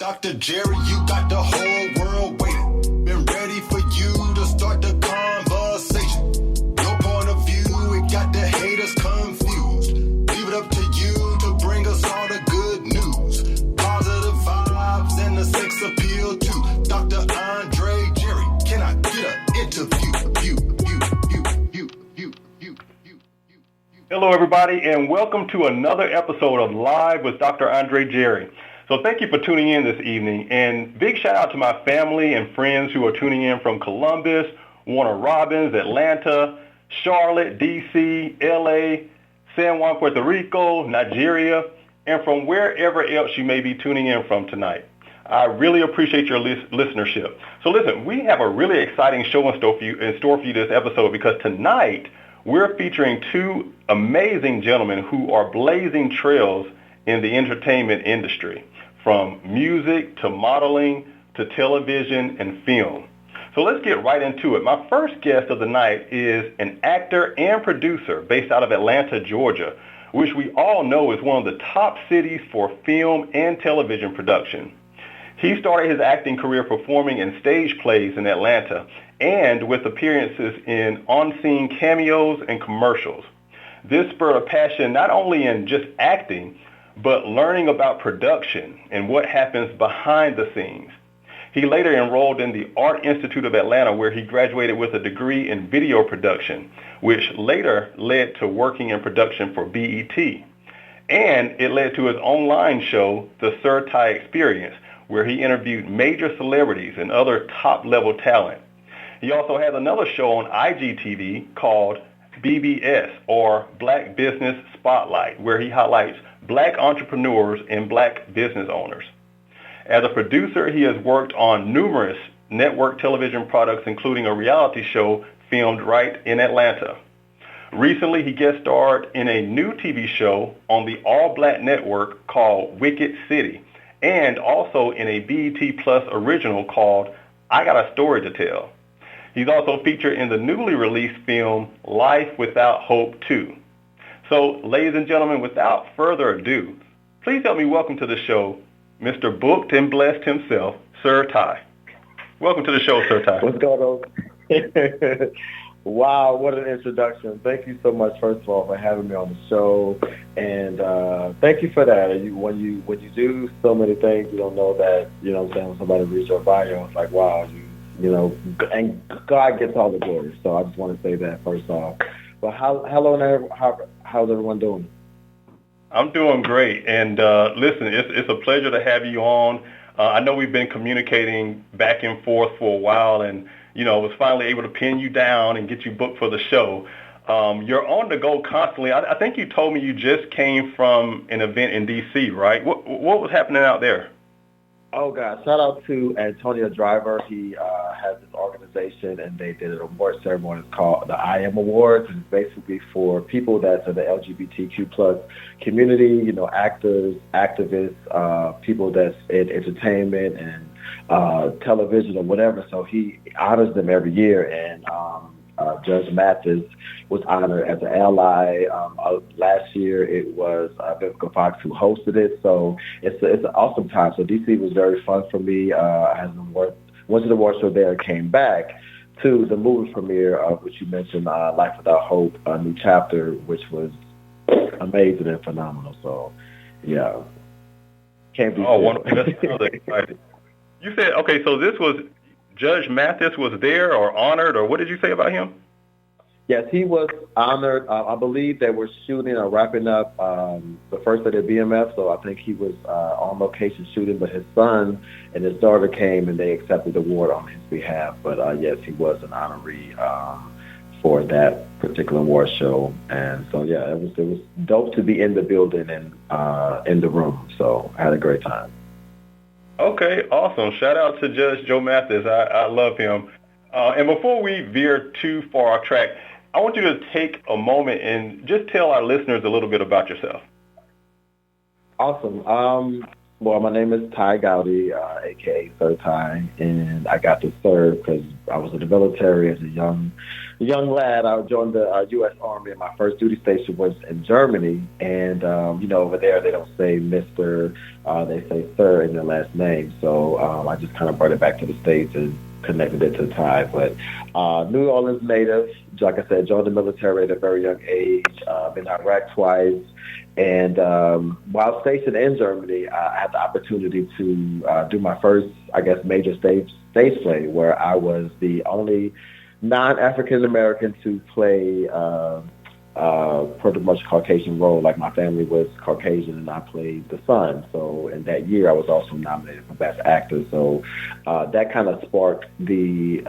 Dr. Jerry, you got the whole world waiting. Been ready for you to start the conversation. Your point of view, it got the haters confused. Leave it up to you to bring us all the good news. Positive vibes and the sex appeal too. Dr. Andre Jerry, can I get an interview? Hello, everybody, and welcome to another episode of Live with Dr. Andre Jerry. So thank you for tuning in this evening, and big shout out to my family and friends who are tuning in from Columbus, Warner Robins, Atlanta, Charlotte, D.C., L.A., San Juan, Puerto Rico, Nigeria, and from wherever else you may be tuning in from tonight. I really appreciate your listenership. So listen, we have a really exciting show in store for you this episode, because tonight we're featuring two amazing gentlemen who are blazing trails in the entertainment industry, from music to modeling to television and film. So let's get right into it. My first guest of the night is an actor and producer based out of Atlanta, Georgia, which we all know is one of the top cities for film and television production. He started his acting career performing in stage plays in Atlanta and with appearances in on-scene cameos and commercials. This spurred a passion not only in just acting, but learning about production and what happens behind the scenes. He later enrolled in the Art Institute of Atlanta, where he graduated with a degree in video production, which later led to working in production for BET. And it led to his online show, The Sir Ty Experience, where he interviewed major celebrities and other top-level talent. He also has another show on IGTV called BBS, or Black Business Spotlight, where he highlights Black entrepreneurs and Black business owners. As a producer, he has worked on numerous network television products, including a reality show filmed right in Atlanta. Recently, he guest starred in a new TV show on the all-Black network called Wicked City, and also in a BET Plus original called I Got a Story to Tell. He's also featured in the newly released film Life Without Hope 2. So, ladies and gentlemen, without further ado, please help me welcome to the show Mr. Booked and Blessed himself, Sir Ty. Welcome to the show, Sir Ty. What's going on? Wow, what an introduction. Thank you so much, first of all, for having me on the show. And thank you for that. When you do so many things, you don't know that, you know what I'm saying, when somebody reads your bio, it's like, wow, you know, and God gets all the glory. So I just want to say that first off. But how's everyone doing? I'm doing great. And listen, it's a pleasure to have you on. I know we've been communicating back and forth for a while, and you know, was finally able to pin you down and get you booked for the show. You're on the go constantly. I think you told me you just came from an event in D.C., right? What was happening out there? Oh, God. Shout out to Antonio Driver. He has this organization, and they did an award ceremony. It's called the I Am Awards. It's basically for people that's in the LGBTQ plus community, you know, actors, activists, people that's in entertainment and television or whatever. So he honors them every year, and Judge Mathis was honored as an ally. Last year it was Vivica Fox who hosted it, so it's an awesome time. So DC was very fun for me. I had an award, went to the award show there, came back to the movie premiere of which you mentioned, Life Without Hope, a new chapter, which was amazing and phenomenal. So yeah, can't be. Oh, wonderful! That's really exciting. You said, okay, so this was Judge Mathis was there or honored, or what did you say about him? Yes, he was honored. I believe they were shooting or wrapping up the first day of BMF, so I think he was on location shooting, but his son and his daughter came and they accepted the award on his behalf. But yes, he was an honoree for that particular award show. And so, yeah, it was dope to be in the building and in the room, so I had a great time. Okay, awesome. Shout out to Judge Joe Mathis. I love him. And before we veer too far off track, I want you to take a moment and just tell our listeners a little bit about yourself. Awesome. Well, my name is Ty Gowdy, aka Sir Ty, and I got to serve because I was in the military as a young lad. I joined the U.S. Army, and my first duty station was in Germany. And over there they don't say Mister, they say Sir in their last name. So I just kind of brought it back to the States and connected it to Ty. But New Orleans native, like I said, joined the military at a very young age. Been to Iraq twice. And while stationed in Germany, I had the opportunity to do my first, I guess, major stage play, where I was the only non-African American to play pretty much Caucasian role. Like my family was Caucasian, and I played the son. So in that year, I was also nominated for Best Actor. So that kind of sparked the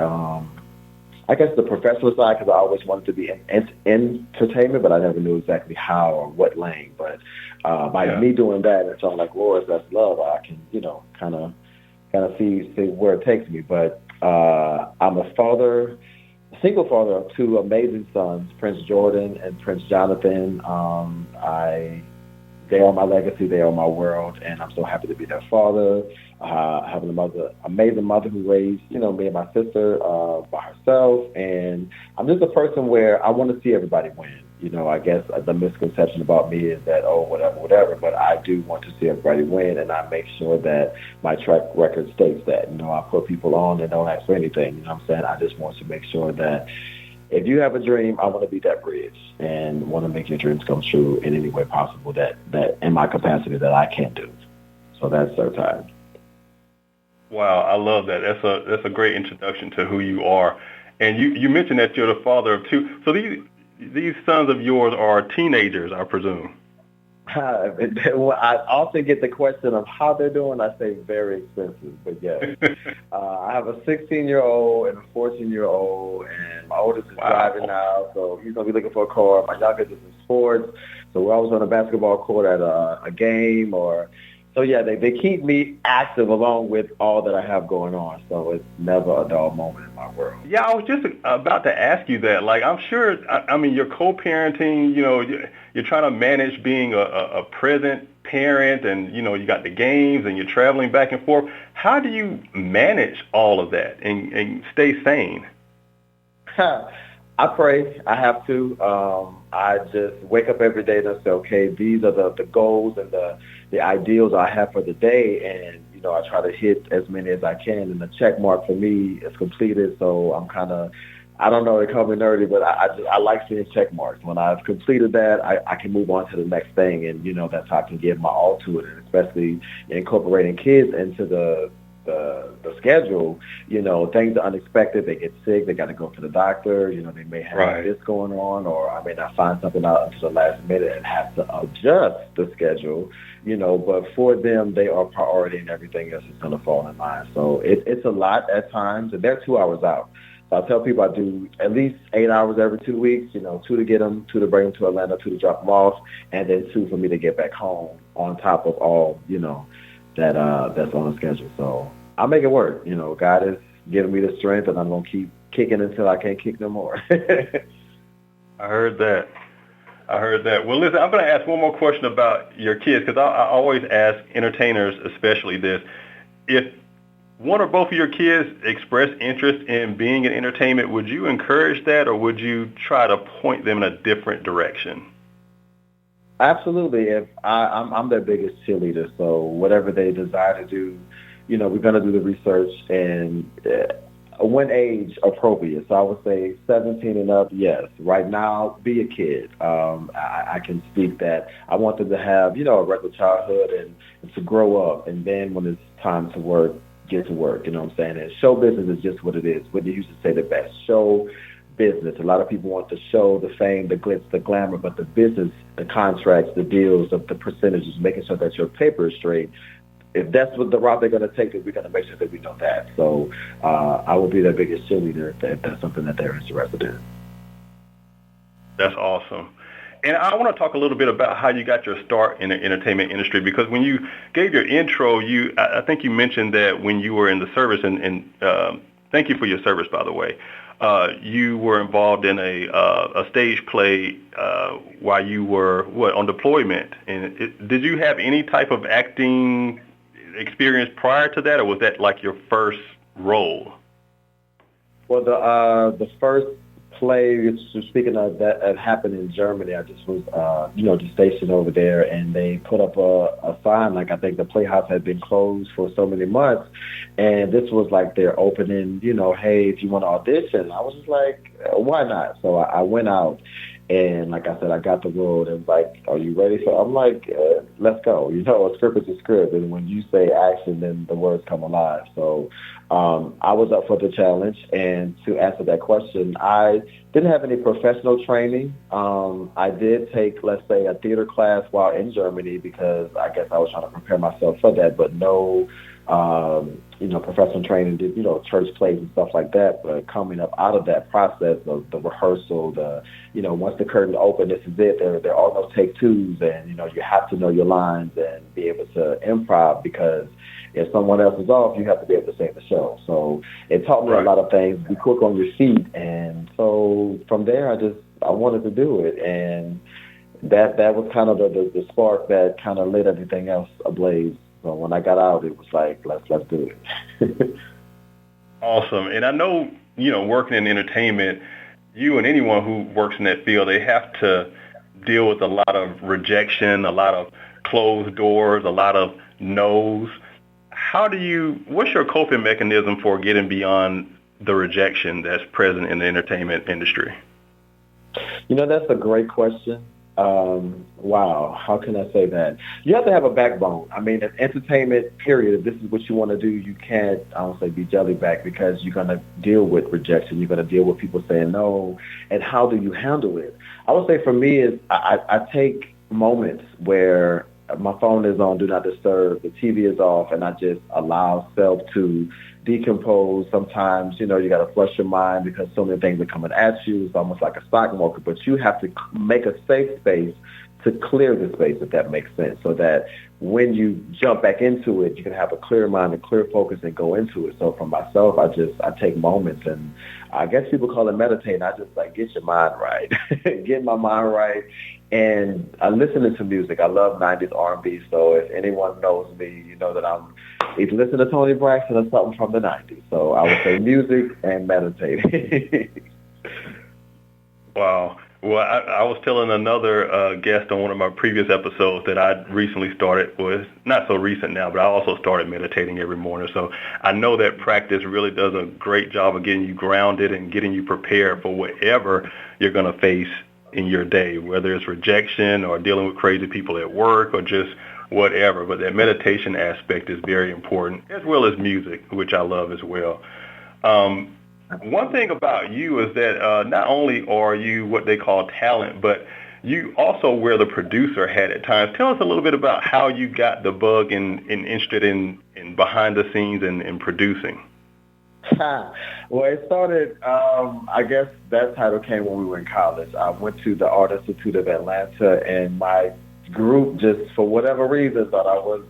I guess the professional side, because I always wanted to be in entertainment, but I never knew exactly how or what lane. But by me doing that, it's all like, Lord, that's love. I can, kind of see where it takes me. But I'm a single father of two amazing sons, Prince Jordan and Prince Jonathan. They are my legacy. They are my world, and I'm so happy to be their father. Having amazing mother who raised, me and my sister by herself. And I'm just a person where I want to see everybody win. I guess the misconception about me is that, whatever. But I do want to see everybody win, and I make sure that my track record states that. I put people on and don't ask for anything. You know what I'm saying? I just want to make sure that if you have a dream, I want to be that bridge and want to make your dreams come true in any way possible that in my capacity that I can do. So that's Sir Ty. Wow, I love that. That's a great introduction to who you are. And you mentioned that you're the father of two. So these sons of yours are teenagers, I presume. I often get the question of how they're doing. I say very expensive, but yes. I have a 16-year-old and a 14-year-old, and my oldest is driving now, so he's going to be looking for a car. My youngest is in sports, so we're always on a basketball court at a game or... So, yeah, they keep me active along with all that I have going on. So it's never a dull moment in my world. Yeah, I was just about to ask you that. Like, I'm sure, I mean, you're co-parenting, you're trying to manage being a present parent and, you got the games and you're traveling back and forth. How do you manage all of that and stay sane? I pray. I have to. I just wake up every day and I say, okay, these are the goals and the ideals I have for the day, and I try to hit as many as I can. And the check mark for me is completed. So I'm kind of, I don't know, they call me nerdy, but I like seeing check marks. When I've completed that, I can move on to the next thing, and that's how I can give my all to it. And especially incorporating kids into the schedule, things are unexpected. They get sick. They got to go to the doctor. They may have this going on, or I may not find something out until the last minute and have to adjust the schedule, but for them, they are priority and everything else is going to fall in line. So it's a lot at times, and they're 2 hours out. So I tell people I do at least 8 hours every 2 weeks, 2 to get them, 2 to bring them to Atlanta, 2 to drop them off, and then 2 for me to get back home on top of all, that's on the schedule. So I'll make it work. God is giving me the strength, and I'm going to keep kicking until I can't kick no more. I heard that. Well, listen, I'm going to ask one more question about your kids, because I always ask entertainers especially this. If one or both of your kids express interest in being in entertainment, would you encourage that, or would you try to point them in a different direction? Absolutely. If I'm their biggest cheerleader, so whatever they desire to do, we're going to do the research and when age appropriate. So I would say 17 and up, yes. Right now, be a kid. I can speak that I want them to have, a regular childhood and to grow up. And then when it's time to work, get to work. You know what I'm saying? And show business is just what it is. What they used to say the best. Show business. A lot of people want the show, the fame, the glitz, the glamour, but the business, the contracts, the deals, the percentages, making sure that your paper is straight. If that's what the route they're going to take, we're going to make sure that we know that. So I will be their biggest cheerleader if that's something that they're interested in. That's awesome. And I want to talk a little bit about how you got your start in the entertainment industry, because when you gave your intro, I think you mentioned that when you were in the service, and thank you for your service, by the way. You were involved in a stage play while you were on deployment. And did you have any type of acting experience prior to that, or was that like your first role? Well, the first play, speaking of that happened in Germany. I just was, just stationed over there, and they put up a sign, like I think the Playhouse had been closed for so many months, and this was like their opening, hey, if you want to audition. I was just like, why not? So I went out, and like I said, I got the role, and like, are you ready? So I'm like, let's go. A script is a script, and when you say action, then the words come alive. So I was up for the challenge, and to answer that question, I didn't have any professional training. I did take, let's say, a theater class while in Germany because I guess I was trying to prepare myself for that, but no, professional training, did, church plays and stuff like that. But coming up out of that process of the rehearsal, once the curtain opened, this is it. There are no take twos, and, you have to know your lines and be able to improv because if someone else is off, you have to be able to save the show. So it taught me a lot of things, be quick on your feet. And so from there, I wanted to do it. And that was kind of the spark that kind of lit everything else ablaze. So when I got out, it was like, let's do it. Awesome. And I know, working in entertainment, you and anyone who works in that field, they have to deal with a lot of rejection, a lot of closed doors, a lot of no's. What's your coping mechanism for getting beyond the rejection that's present in the entertainment industry? That's a great question. Wow, how can I say that? You have to have a backbone. I mean, in entertainment, period, if this is what you want to do, you can't, I don't say be jellyback, because you're going to deal with rejection. You're going to deal with people saying no. And how do you handle it? I would say for me is I take moments where my phone is on Do Not Disturb, the TV is off, and I just allow self to decompose. Sometimes, you got to flush your mind because so many things are coming at you. It's almost like a stock market, but you have to make a safe space to clear the space, if that makes sense, so that when you jump back into it, you can have a clear mind and clear focus and go into it. So for myself, I take moments, and I guess people call it meditating. I just get your mind right, get my mind right. And I listen to music. I love 90s R&B. So if anyone knows me, you know that I'm either listening to Tony Braxton or something from the 90s. So I would say music and meditating. Wow. Well, I was telling another guest on one of my previous episodes that I recently started, well, not so recent now, but I also started meditating every morning. So I know that practice really does a great job of getting you grounded and getting you prepared for whatever you're going to face in your day, whether it's rejection or dealing with crazy people at work or just whatever. But that meditation aspect is very important, as well as music, which I love as well. One thing about you is that not only are you what they call talent, but you also wear the producer hat at times. Tell us a little bit about how you got the bug and interested in behind the scenes and producing. Well, it started, I guess that title came when we were in college. I went to the Art Institute of Atlanta, and my group just, for whatever reason, thought I was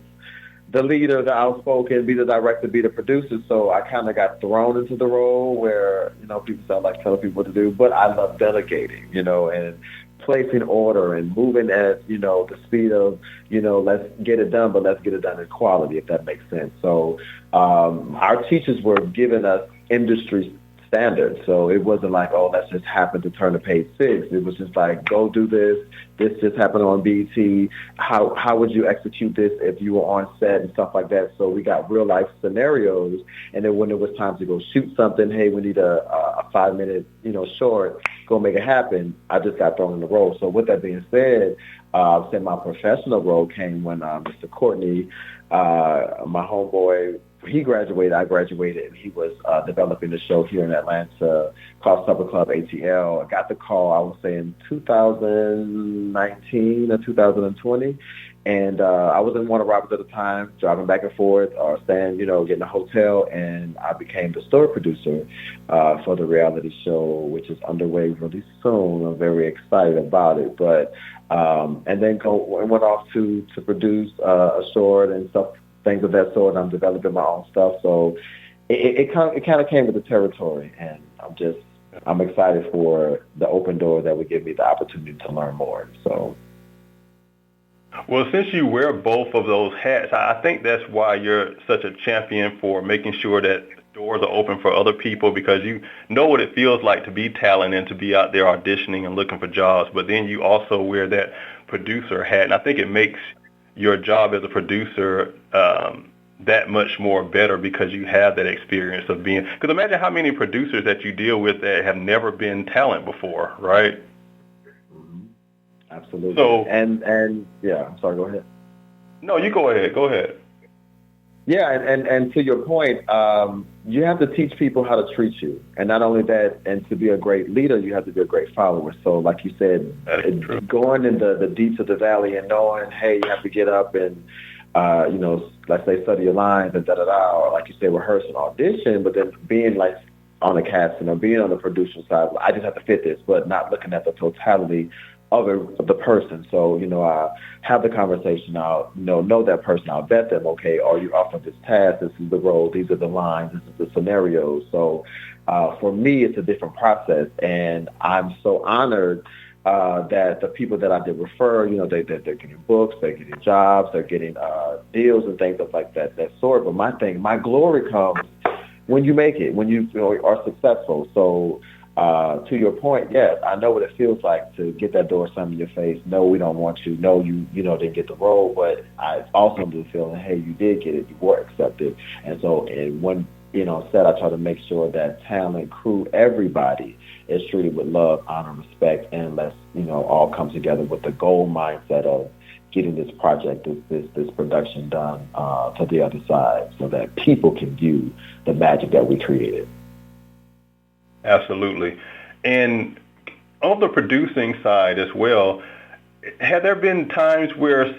the leader, the outspoken, be the director, be the producer. So I kind of got thrown into the role where, people sound like telling people what to do, but I love delegating, and placing order and moving at, the speed of, let's get it done, but let's get it done in quality, if that makes sense. So our teachers were giving us industry standards. So it wasn't like, oh, let's just happen to turn to page 6. It was just like, go do this. This just happened on BT. How would you execute this if you were on set and stuff like that? So we got real life scenarios. And then when it was time to go shoot something, hey, we need a 5-minute, short, go make it happen. I just got thrown in the role. So with that being said, I said my professional role came when Mr. Courtney, my homeboy, he graduated, I graduated, and he was developing the show here in Atlanta called Supper Club ATL. I got the call, I would say, in 2019 or 2020. And I was in Warner Robins at the time, driving back and forth or staying, getting a hotel. And I became the story producer for the reality show, which is underway really soon. I'm very excited about it. But and then went off to produce a short and stuff, things of that sort. I'm developing my own stuff. So it kind of came with the territory. And I'm excited for the open door that would give me the opportunity to learn more. So. Well, since you wear both of those hats, I think that's why you're such a champion for making sure that doors are open for other people, because you know what it feels like to be talented and to be out there auditioning and looking for jobs. But then you also wear that producer hat, and I think it makes your job as a producer that much more better because you have that experience of being. Because imagine how many producers that you deal with that have never been talent before, right? Absolutely. So, and yeah, I'm sorry, go ahead. No, you go ahead. Go ahead. Yeah, and to your point, you have to teach people how to treat you. And not only that, and to be a great leader, you have to be a great follower. So like you said, going in the deeps of the valley and knowing, hey, you have to get up and, let's say study your lines and da-da-da, or like you say, rehearse an audition, but then being like on the casting or being on the producer side, I just have to fit this, but not looking at the totality of the person. So, I have the conversation. I'll know that person. I'll vet them. Okay, are you off of this task? This is the role. These are the lines. This is the scenario. So for me, it's a different process. And I'm so honored that the people that I did refer, they're getting books, they're getting jobs, they're getting deals and things like that sort. But my glory comes when you make it, when you are successful. So to your point, yes, I know what it feels like to get that door slammed in your face. No, we don't want you. No, you didn't get the role, but I also do feel, hey, you did get it. You were accepted. And so when, said, I try to make sure that talent, crew, everybody is treated with love, honor, respect, and let's, all come together with the goal mindset of getting this project, this production done to the other side so that people can view the magic that we created. Absolutely. And on the producing side as well, have there been times where,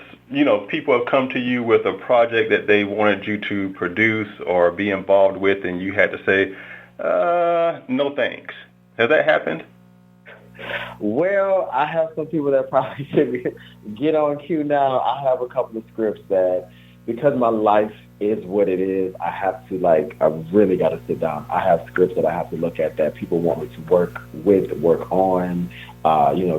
people have come to you with a project that they wanted you to produce or be involved with, and you had to say, no thanks? Has that happened? Well, I have some people that probably should get on cue now. I have a couple of scripts that, because my life is what it is, I have to I really got to sit down. I have scripts that I have to look at that people want me to work on,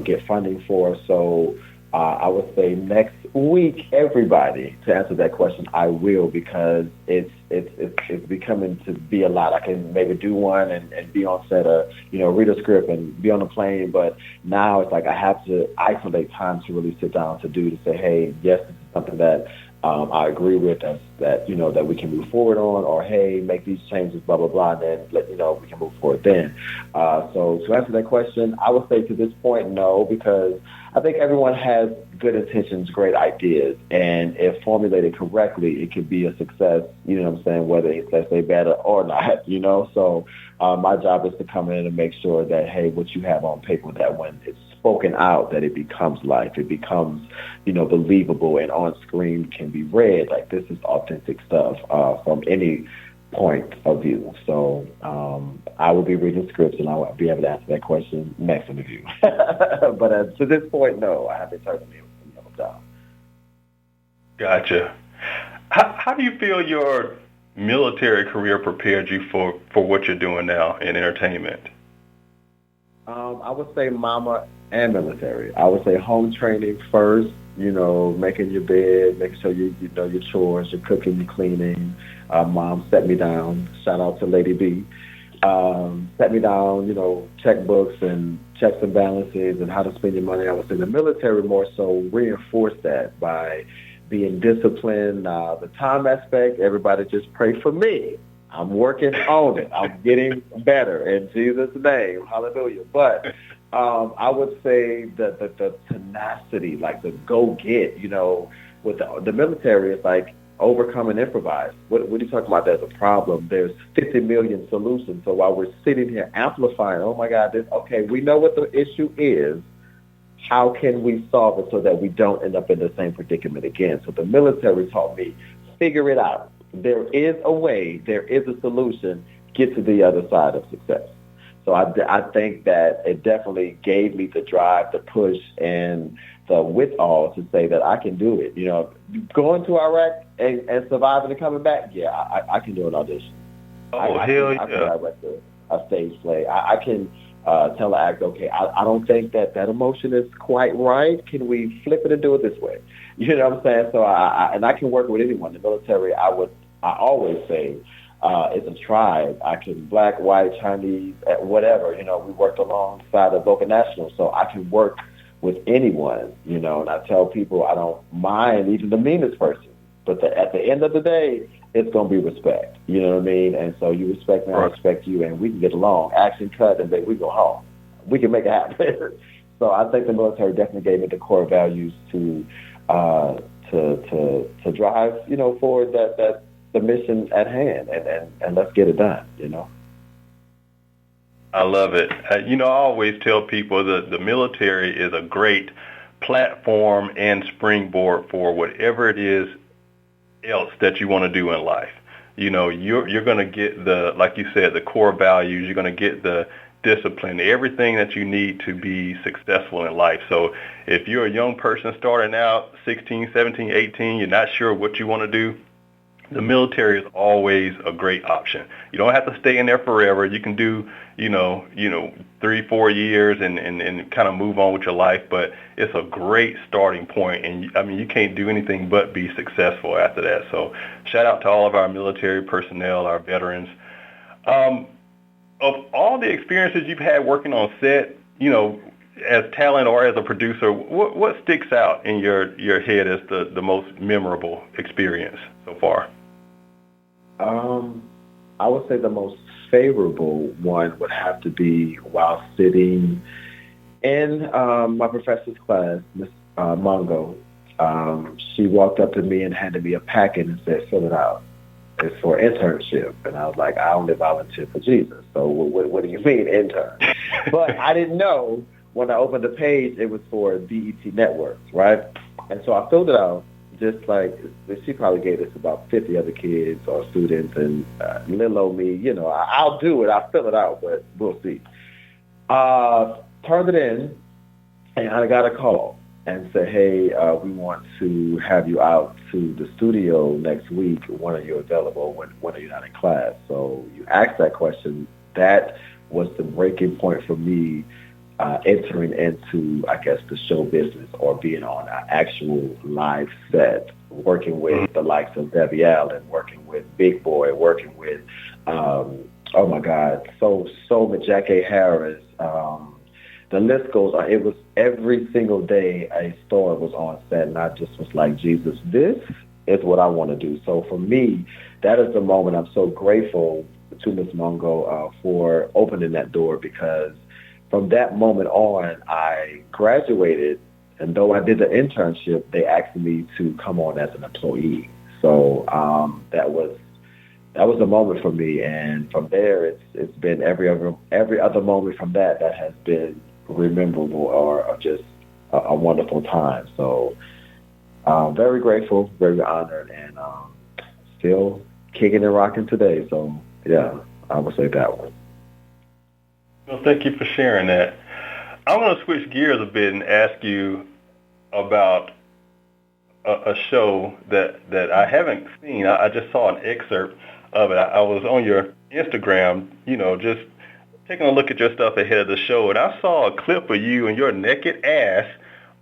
get funding for. So I would say next week, everybody, to answer that question, I will, because it's becoming to be a lot. I can maybe do one and be on set or, read a script and be on a plane, but now it's like I have to isolate time to really sit down to say, hey, yes, this is something that I agree with us, that we can move forward on, or hey, make these changes, blah blah blah, and then we can move forward then. So to answer that question, I would say to this point, no, because I think everyone has good intentions, great ideas, and if formulated correctly, it could be a success. You know what I'm saying? Whether it's, let's say, better or not. So my job is to come in and make sure that, hey, what you have on paper, that when it's spoken out, that it becomes life. It becomes, believable, and on screen can be read like this is authentic stuff from any point of view. So I will be reading scripts, and I will be able to answer that question next interview. But to this point, no, I haven't turned them down. Gotcha. How do you feel your military career prepared you for what you're doing now in entertainment? I would say mama and military. I would say home training first, making your bed, making sure you know your chores, your cooking, your cleaning. Mom set me down. Shout out to Lady B. Set me down, checkbooks and checks and balances and how to spend your money. I was in the military more so reinforced that by being disciplined. The time aspect, everybody just pray for me. I'm working on it. I'm getting better in Jesus' name. Hallelujah. But I would say that the tenacity, like the go-get, with the military, it's like overcome and improvise. What are you talking about? There's a problem. There's 50 million solutions. So while we're sitting here amplifying, oh, my God, we know what the issue is. How can we solve it so that we don't end up in the same predicament again? So the military taught me, figure it out. There is a way. There is a solution. Get to the other side of success. So I think that it definitely gave me the drive, the push, and the withal to say that I can do it. Going to Iraq and surviving and coming back, I can do an audition. Oh, hell yeah. I can direct a stage play. I can tell the actor, okay, I don't think that emotion is quite right. Can we flip it and do it this way? You know what I'm saying? So I can work with anyone. In the military, I always say, it's a tribe. I can black, white, Chinese, whatever. You know, we worked alongside of local nationals, so I can work with anyone. You know, and I tell people I don't mind even the meanest person, but at the end of the day, it's going to be respect. You know what I mean? And so you respect me, I respect you, and we can get along. Action cut, and then we go home. We can make it happen. So I think the military definitely gave me the core values to drive, you know, forward that the mission at hand, and let's get it done, you know. I love it. You know, I always tell people that the military is a great platform and springboard for whatever it is else that you want to do in life. You know, you're going to get the, like you said, the core values. You're going to get the discipline, everything that you need to be successful in life. So if you're a young person starting out, 16, 17, 18, you're not sure what you want to do, the military is always a great option. You don't have to stay in there forever. You can do, you know, 3-4 years and kind of move on with your life. But it's a great starting point. And I mean, you can't do anything but be successful after that. So shout out to all of our military personnel, our veterans. Of all the experiences you've had working on set, you know, as talent or as a producer, what sticks out in your head as the most memorable experience so far? I would say the most favorable one would have to be while sitting in my professor's class, Miss Mongo. She walked up to me and handed me a packet and said, fill it out. It's for internship. And I was like, I only volunteer for Jesus. So what do you mean intern? But I didn't know when I opened the page, it was for BET Networks, right? And so I filled it out, just like she probably gave this about 50 other kids or students, and little old me, you know, I'll do it, I'll fill it out, but we'll see. Turned it in, and I got a call and said, hey, we want to have you out to the studio next week. When are you available? When are you not in class? So you asked that question. That was the breaking point for me entering into, I guess, the show business or being on an actual live set, working with the likes of Debbie Allen, working with Big Boy, working with, oh my God, so much, Jackie Harris. The list goes on. It was every single day a star was on set, and I just was like, Jesus, this is what I want to do. So for me, that is the moment. I'm so grateful to Ms. Mongo for opening that door, because from that moment on, I graduated, and though I did the internship, they asked me to come on as an employee. So that was a moment for me, and from there, it's been every other moment from that has been rememberable or just a wonderful time. So very grateful, very honored, and still kicking and rocking today. So yeah, I would say that one. Well, thank you for sharing that. I want to switch gears a bit and ask you about a show that I haven't seen. I just saw an excerpt of it. I was on your Instagram, you know, just taking a look at your stuff ahead of the show, and I saw a clip of you and your naked ass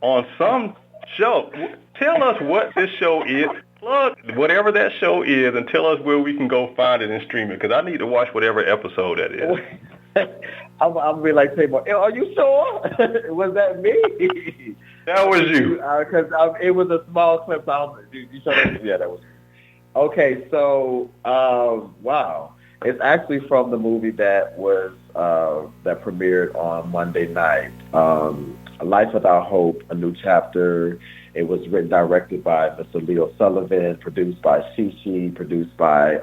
on some show. Tell us what this show is. Plug whatever that show is and tell us where we can go find it and stream it, because I need to watch whatever episode that is. I'll be like, say more. Are you sure? Was that me? That was you. Because it was a small clip. You showed it? Yeah, that was. Okay, so wow, it's actually from the movie that was that premiered on Monday night. Life Without Hope: A New Chapter. It was written, directed by Mr. Leo Sullivan, produced by Shishi, produced by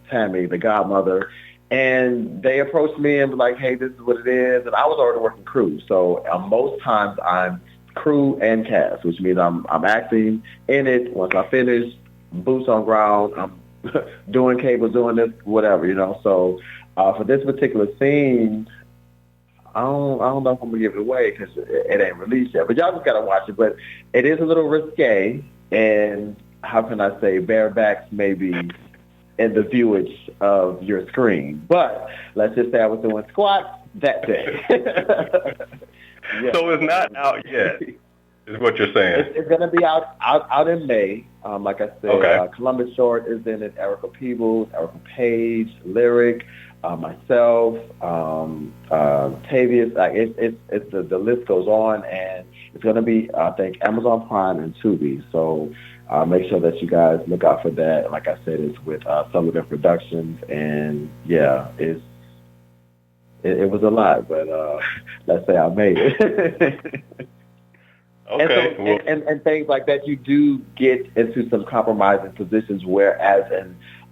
Tammy, the godmother. And they approached me and were like, hey, this is what it is. And I was already working crew. So most times I'm crew and cast, which means I'm acting in it. Once I finish, boots on ground, I'm doing cables, doing this, whatever, you know. So for this particular scene, I don't know if I'm going to give it away because it ain't released yet. But y'all just got to watch it. But it is a little risque. And how can I say, barebacks maybe in the viewage of your screen. But let's just say I was doing squats, that day. Yeah. So it's not out yet, is what you're saying. It's going to be out in May. Like I said, Okay. Columbus Short is in it. Erica Peebles, Erica Page, Lyric, myself, Tavius. Like it's the list goes on, and it's going to be, I think, Amazon Prime and Tubi. So make sure that you guys look out for that. Like I said, it's with Sullivan Productions, and yeah, it was a lot, but let's say I made it. Okay. And things like that, you do get into some compromising positions where as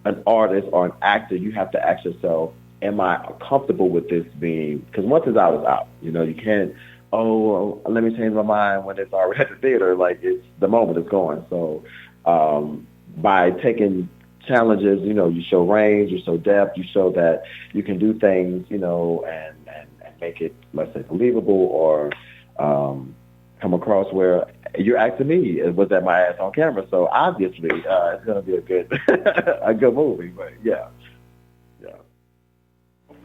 an artist or an actor, you have to ask yourself, am I comfortable with this being, because once it's out, it's out. You know, you can't, let me change my mind when it's already at the theater. Like, it's the moment it's going. So by taking challenges, you know, you show range, you show depth, you show that you can do things, you know, and make it, let's say, believable or come across where you're asking me, was that my ass on camera? So obviously, it's going to be a good movie. But yeah.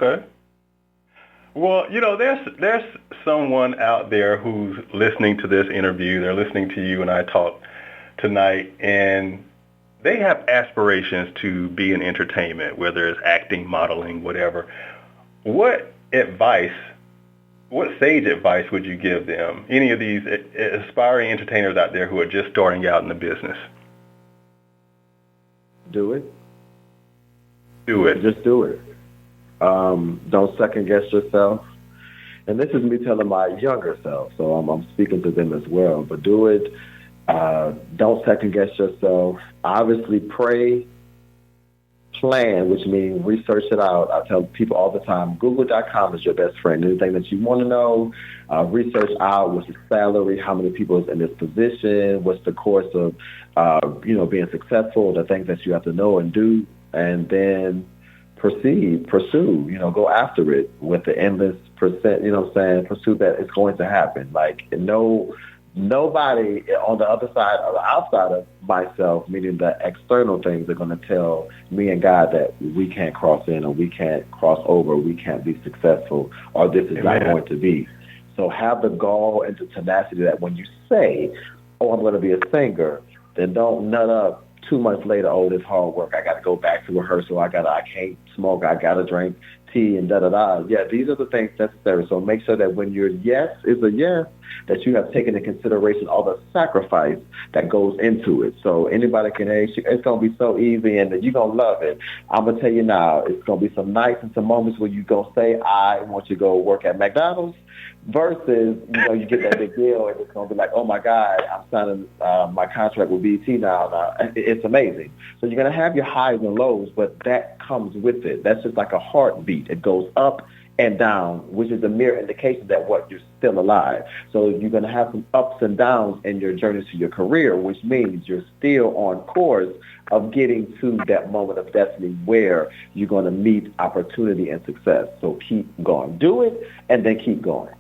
Okay. Well, you know, there's someone out there who's listening to this interview. They're listening to you and I talk tonight, and they have aspirations to be in entertainment, whether it's acting, modeling, whatever. What sage advice would you give them? Any of these aspiring entertainers out there who are just starting out in the business? Do it. Do it. Just do it. Don't second guess yourself. And this is me telling my younger self, so I'm speaking to them as well. But do it. Don't second guess yourself. Obviously, pray. Plan, which means research it out. I tell people all the time, Google.com is your best friend. Anything that you want to know, research out what's the salary, how many people is in this position, what's the course of, being successful, the things that you have to know and do, and then pursue, go after it with the endless pursue that it's going to happen. Like, nobody on the other side or the outside of myself, meaning the external things, are going to tell me and God that we can't cross in or we can't cross over, we can't be successful, or this is not going to be. So have the gall and the tenacity that when you say, I'm going to be a singer, then don't nut up 2 months later, this hard work, I got to go back to rehearsal, I can't smoke, I got to drink tea and da-da-da. Yeah, these are the things necessary. So make sure that when your yes is a yes, that you have taken into consideration all the sacrifice that goes into it. So anybody can, it's going to be so easy and you're going to love it. I'm going to tell you now, it's going to be some nights and some moments where you're going to say, I want you to go work at McDonald's, versus, you get that big deal and it's going to be like, oh my God, I'm signing my contract with BT now. It's amazing. So you're going to have your highs and lows, but that comes with it. That's just like a heartbeat. It goes up and down, which is a mere indication that you're still alive. So you're going to have some ups and downs in your journey to your career, which means you're still on course of getting to that moment of destiny where you're going to meet opportunity and success. So keep going. Do it and then keep going.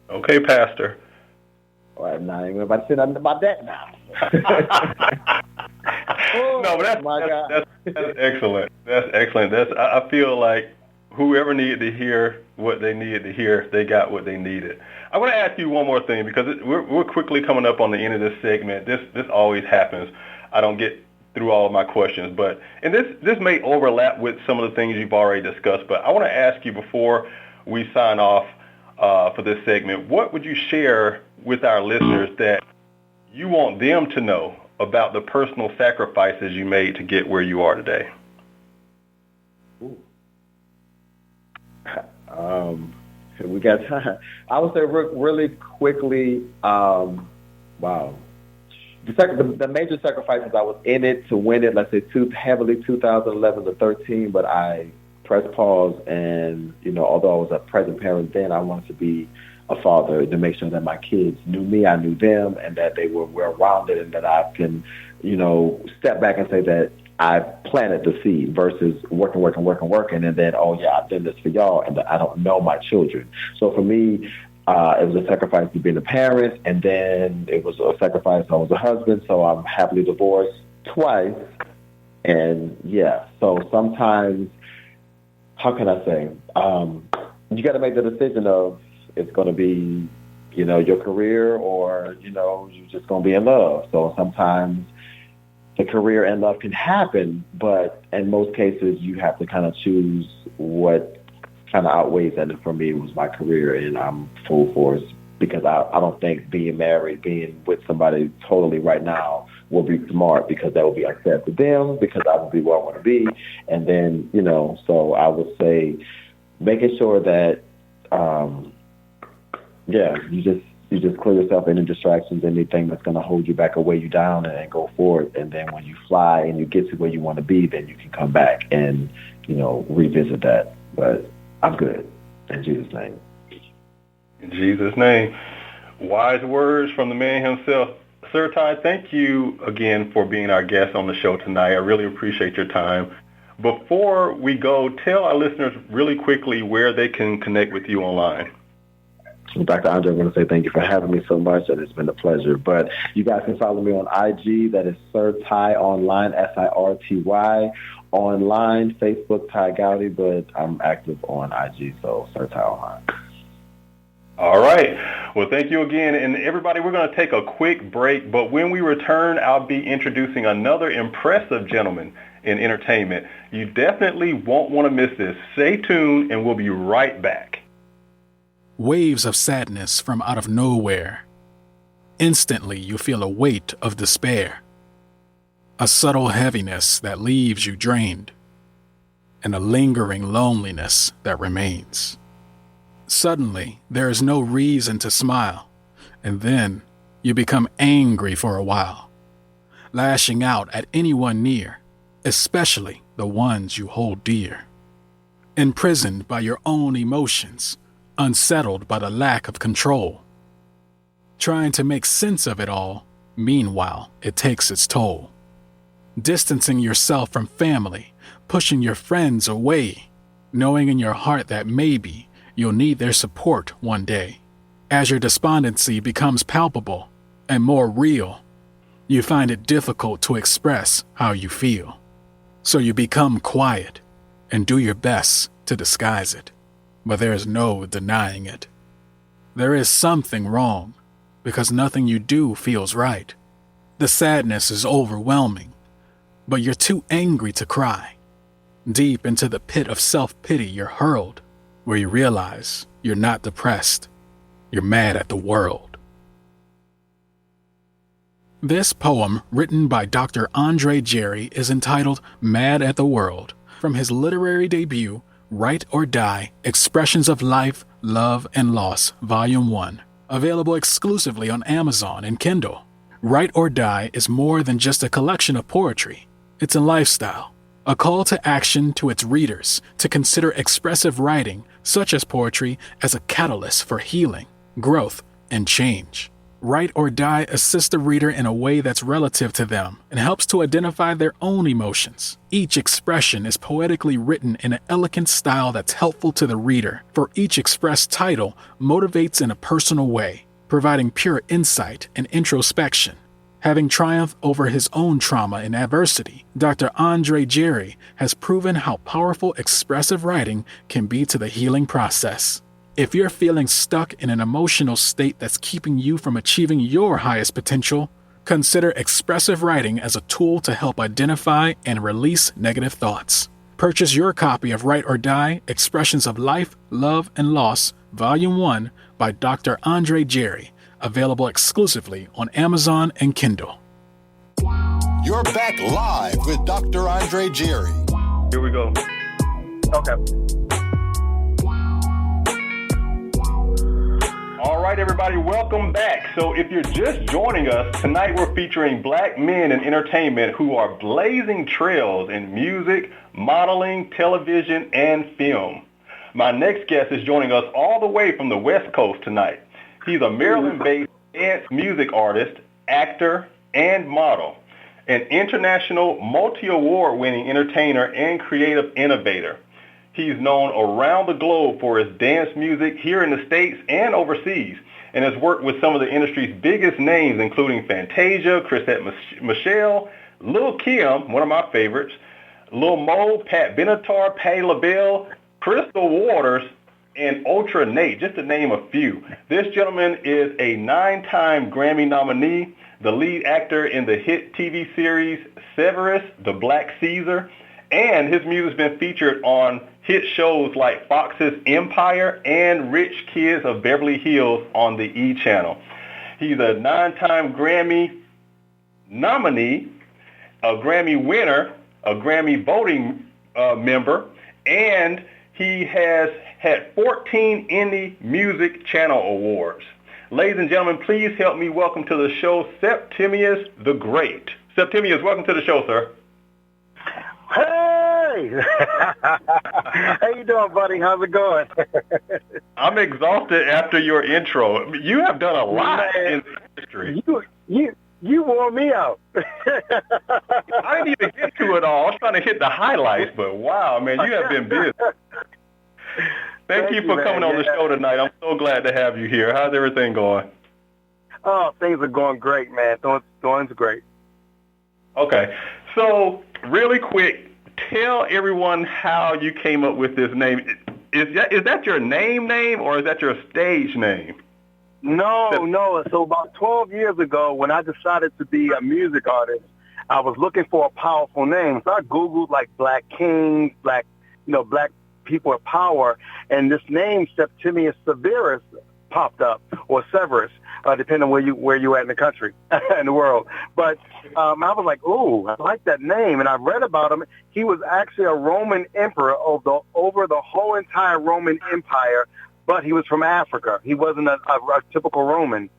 Okay, Pastor. All right, now I'm about to say nothing about that now. No, but that's excellent. That's excellent. I feel like whoever needed to hear what they needed to hear, they got what they needed. I want to ask you one more thing because we're quickly coming up on the end of this segment. This always happens. I don't get through all of my questions, and this may overlap with some of the things you've already discussed. But I want to ask you before we sign off for this segment, what would you share with our listeners that you want them to know about the personal sacrifices you made to get where you are today? We got time. I would say really quickly, wow. The major sacrifices, I was in it to win it, let's say heavily 2011 to 13, but I pressed pause and, although I was a present parent then, I wanted to be a father to make sure that my kids knew me, I knew them, and that they were well-rounded and that I can, step back and say that I planted the seed versus working, and then, I've done this for y'all, and I don't know my children. So for me, it was a sacrifice to being a parent, and then it was a sacrifice I was a husband, so I'm happily divorced twice. And, so sometimes how can I say? You got to make the decision of it's going to be, your career, or you're just going to be in love. So sometimes the career and love can happen, but in most cases you have to kind of choose what kind of outweighs that. And for me, it was my career, and I'm full force because I don't think being married, being with somebody totally right now will be smart, because that will be unfair to them, because I will be where I want to be. And then, so I would say making sure that, you just clear yourself any distractions, anything that's going to hold you back or weigh you down, and then go forward. And then when you fly and you get to where you want to be, then you can come back and, revisit that. But I'm good. In Jesus' name. In Jesus' name. Wise words from the man himself. Sir Ty, thank you again for being our guest on the show tonight. I really appreciate your time. Before we go, tell our listeners really quickly where they can connect with you online. Well, Dr. Andre, I want to say thank you for having me so much, and it's been a pleasure. But you guys can follow me on IG. That is Sir Ty Online, SIRTY Online, Facebook, Ty Gowdy, but I'm active on IG, so Sir Ty Online. All right. Well, thank you again. And everybody, we're going to take a quick break, but when we return, I'll be introducing another impressive gentleman in entertainment. You definitely won't want to miss this. Stay tuned, and we'll be right back. Waves of sadness from out of nowhere. Instantly, you feel a weight of despair, a subtle heaviness that leaves you drained, and a lingering loneliness that remains. Suddenly, there is no reason to smile, and then you become angry for a while, lashing out at anyone near, especially the ones you hold dear. Imprisoned by your own emotions, unsettled by the lack of control. Trying to make sense of it all, meanwhile, it takes its toll. Distancing yourself from family, pushing your friends away, knowing in your heart that maybe you'll need their support one day. As your despondency becomes palpable and more real, you find it difficult to express how you feel. So you become quiet and do your best to disguise it. But there is no denying it. There is something wrong, because nothing you do feels right. The sadness is overwhelming, but you're too angry to cry. Deep into the pit of self-pity you're hurled, where you realize you're not depressed, you're mad at the world. This poem, written by Dr. Andre Jerry, is entitled Mad at the World, from his literary debut, Write or Die, Expressions of Life, Love, and Loss, Volume 1, available exclusively on Amazon and Kindle. Write or Die is more than just a collection of poetry. It's a lifestyle, a call to action to its readers to consider expressive writing, such as poetry, as a catalyst for healing, growth, and change. Write or Die assists the reader in a way that's relative to them and helps to identify their own emotions. Each expression is poetically written in an elegant style that's helpful to the reader, for each expressed title motivates in a personal way, providing pure insight and introspection. Having triumphed over his own trauma and adversity, Dr. Andre Jerry has proven how powerful expressive writing can be to the healing process. If you're feeling stuck in an emotional state that's keeping you from achieving your highest potential, consider expressive writing as a tool to help identify and release negative thoughts. Purchase your copy of Write or Die, Expressions of Life, Love, and Loss, Volume 1 by Dr. Andre Jerry, available exclusively on Amazon and Kindle. You're back live with Dr. Andre Jerry. Here we go. Okay. All right, everybody, welcome back. So if you're just joining us, tonight we're featuring black men in entertainment who are blazing trails in music, modeling, television, and film. My next guest is joining us all the way from the West Coast tonight. He's a Maryland-based dance music artist, actor, and model, an international multi-award winning entertainer and creative innovator. He's known around the globe for his dance music here in the States and overseas, and has worked with some of the industry's biggest names, including Fantasia, Chrisette Michele, Lil' Kim, one of my favorites, Lil Mo, Pat Benatar, Patti LaBelle, Crystal Waters, and Ultra Nate, just to name a few. This gentleman is a 9-time Grammy nominee, the lead actor in the hit TV series Severus, The Black Caesar, and his music's been featured on hit shows like Fox's Empire and Rich Kids of Beverly Hills on the E! Channel. He's a 9-time Grammy nominee, a Grammy winner, a Grammy voting member, and he has had 14 Indie Music Channel Awards. Ladies and gentlemen, please help me welcome to the show Septimius the Great. Septimius, welcome to the show, sir. Hey! How you doing, buddy? How's it going? I'm exhausted after your intro. You have done a lot in the industry. You wore me out. I didn't even get to it all. I was trying to hit the highlights, but wow, man, you have been busy. Thank you for coming on the show tonight. I'm so glad to have you here. How's everything going? Oh, things are going great, man. Things great. Okay, so really quick, tell everyone how you came up with this name. Is that your name or is that your stage name? No. So about 12 years ago, when I decided to be a music artist, I was looking for a powerful name. So I Googled like Black Kings, Black people of power, and this name Septimius Severus popped up, or Severus, depending on where you at in the country, in the world. But I was like, ooh, I like that name, and I read about him. He was actually a Roman emperor over the whole entire Roman Empire, but he was from Africa. He wasn't a typical Roman.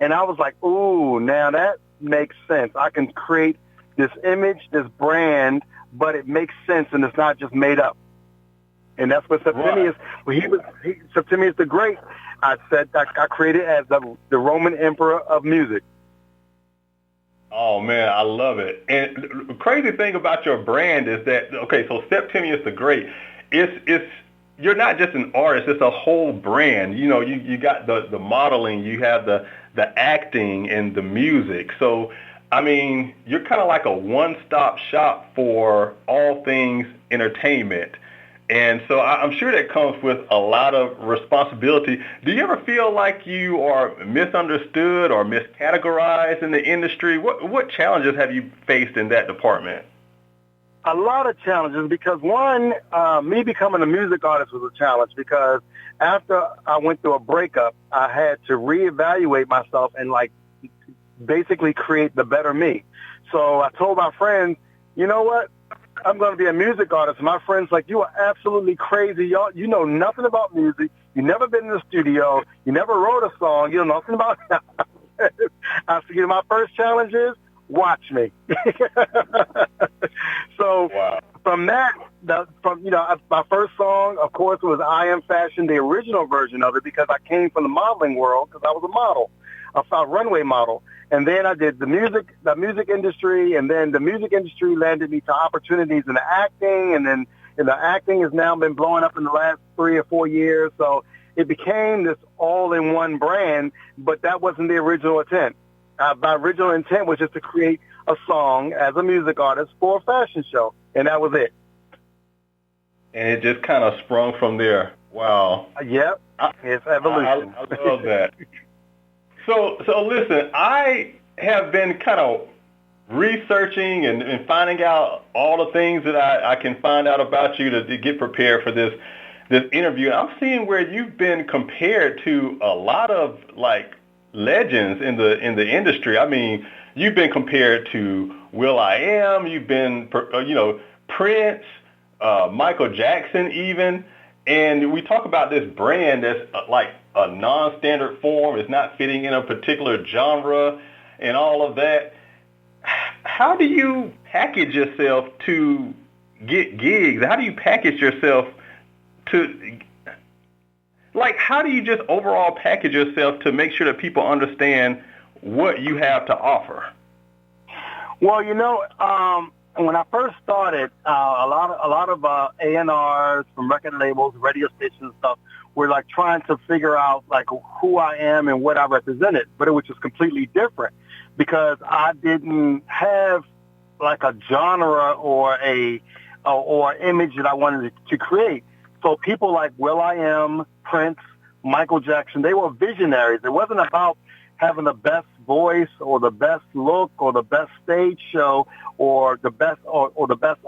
And I was like, ooh, now that makes sense. I can create this image, this brand, but it makes sense, and it's not just made up. And that's what Septimius, Septimius the Great, I said, I created as the Roman emperor of music. Oh, man, I love it. And the crazy thing about your brand is that, okay, so Septimius the Great, you're not just an artist, it's a whole brand. You know, you got the modeling, you have the acting and the music. So, I mean, you're kind of like a one-stop shop for all things entertainment. And so I'm sure that comes with a lot of responsibility. Do you ever feel like you are misunderstood or miscategorized in the industry? What challenges have you faced in that department? A lot of challenges, because one, me becoming a music artist was a challenge, because after I went through a breakup, I had to reevaluate myself and like basically create the better me. So I told my friends, you know what? I'm going to be a music artist. My friends like, you are absolutely crazy. Y'all, you know nothing about music. You never been in the studio. You never wrote a song. You know nothing about it. I said, my first challenge is watch me. So wow. From that, my first song, of course, was I Am Fashion, the original version of it, because I came from the modeling world, because I was a model, a runway model. And then I did the music industry, and then the music industry landed me to opportunities in the acting, and then the acting has now been blowing up in the last 3 or 4 years. So it became this all-in-one brand, but that wasn't the original intent. My original intent was just to create a song as a music artist for a fashion show, and that was it. And it just kind of sprung from there. Wow. Yep, it's evolution. I love that. So listen, I have been kind of researching and finding out all the things that I can find out about you to get prepared for this interview. And I'm seeing where you've been compared to a lot of like legends in the industry. I mean, you've been compared to will.i.am, you've been Prince, Michael Jackson even. And we talk about this brand that's like a non-standard form, it's not fitting in a particular genre and all of that. How do you package yourself to get gigs? How do you package yourself to, like, how do you just overall package yourself to make sure that people understand what you have to offer? Well, when I first started, a lot of A&Rs from record labels, radio stations and stuff were like trying to figure out like who I am and what I represented, but it was just completely different because I didn't have like a genre or image that I wanted to create. So people like will.i.am, Prince, Michael Jackson, they were visionaries. It wasn't about having the best voice or the best look or the best stage show or the best or the best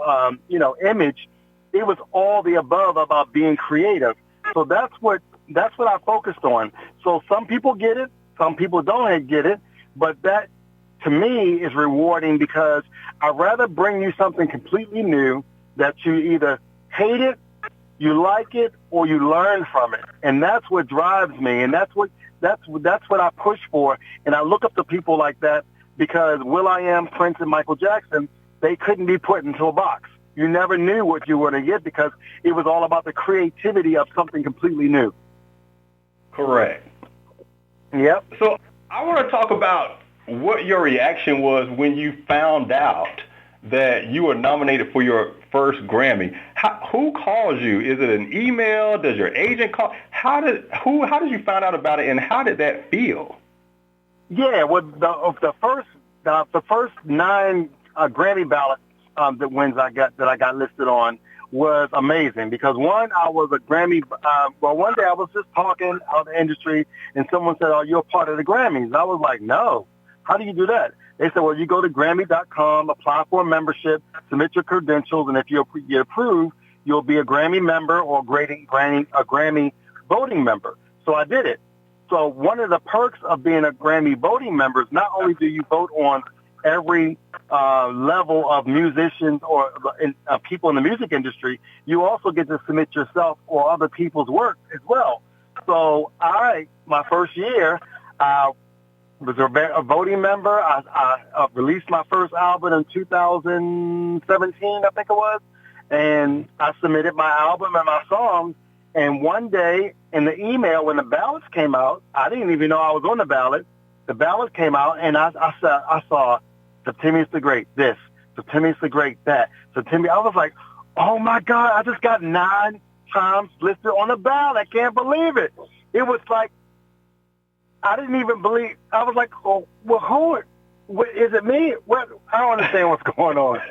image. It was all the above about being creative. So that's what I focused on. So some people get it, some people don't get it, but that to me is rewarding because I'd rather bring you something completely new that you either hate it, you like it, or you learn from it. And that's what drives me, and that's what I push for. And I look up to people like that because will.i.am, Prince, and Michael Jackson, they couldn't be put into a box. You never knew what you were going to get because it was all about the creativity of something completely new. Correct. Yep. So I want to talk about what your reaction was when you found out that you were nominated for your first Grammy. Who calls you? Is it an email? Does your agent call? How did you find out about it, and how did that feel? Yeah, well, the first 9 Grammy ballots that wins I got listed on was amazing because one, I was a Grammy. One day I was just talking out the industry, and someone said, "Oh, you're part of the Grammys." And I was like, "No, how do you do that?" They said, "Well, you go to Grammy.com, apply for a membership, submit your credentials, and if you get approved, you'll be a Grammy member or a Grammy voting member." So I did it. So one of the perks of being a Grammy voting member is not only do you vote on every level of musicians or people in the music industry, you also get to submit yourself or other people's work as well. So my first year, was a voting member. I released my first album in 2017, I think it was, and I submitted my album and my songs. And one day in the email, when the ballots came out, I didn't even know I was on the ballot. The ballot came out, and I saw Septimius the Great, this, Septimius the Great, that. Septimius, I was like, oh my God, I just got 9 times listed on the ballot. I can't believe it. It was like, I didn't even believe. I was like, oh, well, hold it. Is it me? What? I don't understand what's going on.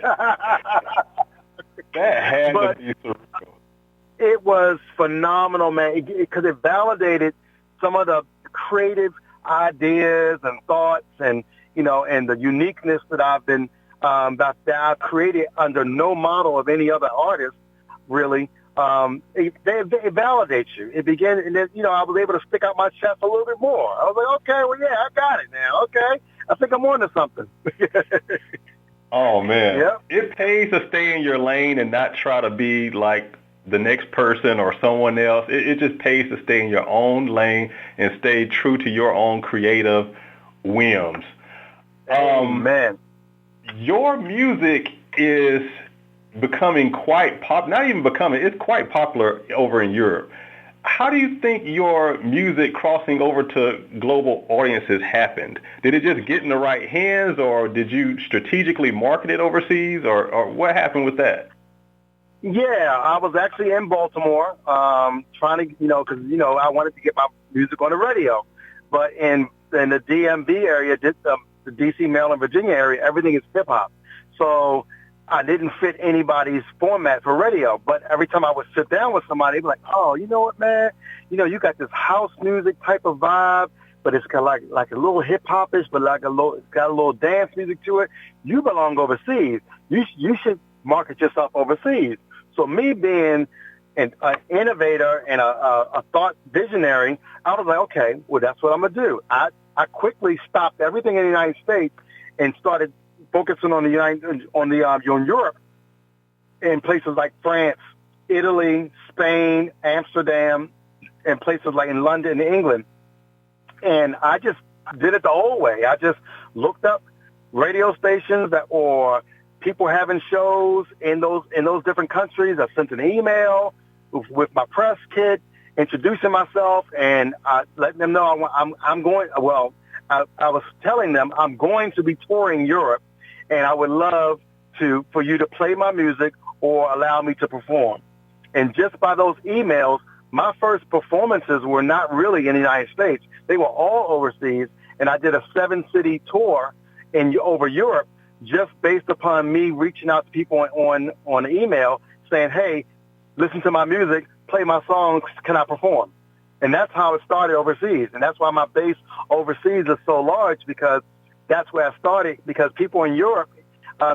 That had to be surreal. It was phenomenal, man, because it validated some of the creative ideas and thoughts and the uniqueness that I've been that I've created under no model of any other artist, really. It validates you. It began, and then, I was able to stick out my chest a little bit more. I was like, okay, well, yeah, I got it now. Okay, I think I'm on to something. Oh, man. Yep. It pays to stay in your lane and not try to be like the next person or someone else. It just pays to stay in your own lane and stay true to your own creative whims. Man. Your music is becoming quite it's quite popular over in Europe. How do you think your music crossing over to global audiences happened? Did it just get in the right hands, or did you strategically market it overseas, or what happened with that? Yeah, I was actually in Baltimore trying to, because, I wanted to get my music on the radio. But in the DMV area, the D.C., Maryland, Virginia area, everything is hip-hop. So I didn't fit anybody's format for radio. But every time I would sit down with somebody, they'd be like, oh, you know what, man? You got this house music type of vibe, but it's kind of like a little hip-hop-ish, but it's got a little dance music to it. You belong overseas. You should market yourself overseas. So me being an innovator and a thought visionary, I was like, okay, well, that's what I'm going to do. I quickly stopped everything in the United States and started focusing on Europe, in places like France, Italy, Spain, Amsterdam, and places like in London and England. And I just did it the old way. I just looked up radio stations or people having shows in those different countries. I sent an email with my press kit, introducing myself, and letting them know I'm going. Well, I was telling them I'm going to be touring Europe, and I would love for you to play my music or allow me to perform. And just by those emails, my first performances were not really in the United States. They were all overseas, and I did a 7-city tour over Europe, just based upon me reaching out to people on email saying, hey, listen to my music, play my songs, can I perform? And that's how it started overseas. And that's why my base overseas is so large, because that's where I started, because people in Europe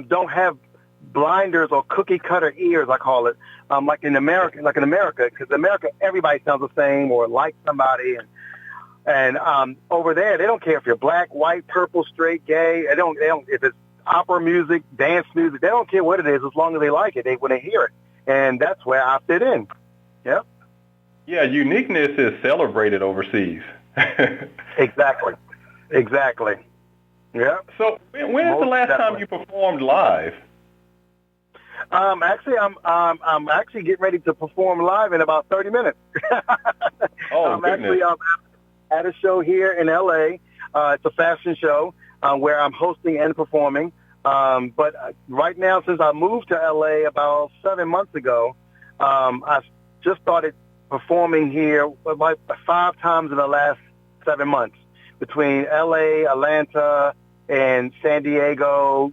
don't have blinders or cookie cutter ears, I call it, like in America, because in America, everybody sounds the same or like somebody. And over there, they don't care if you're black, white, purple, straight, gay. They don't, if it's opera music, dance music, they don't care what it is as long as they like it, when they hear it. And that's where I fit in. Yeah. Yeah, uniqueness is celebrated overseas. Exactly. Yeah. So when is the last time you performed live? Actually, I'm actually getting ready to perform live in about 30 minutes. Oh, goodness. I'm at a show here in LA. It's a fashion show where I'm hosting and performing. But right now, since I moved to LA about 7 months ago, I just started performing here like 5 times in the last 7 months between LA, Atlanta, and San Diego,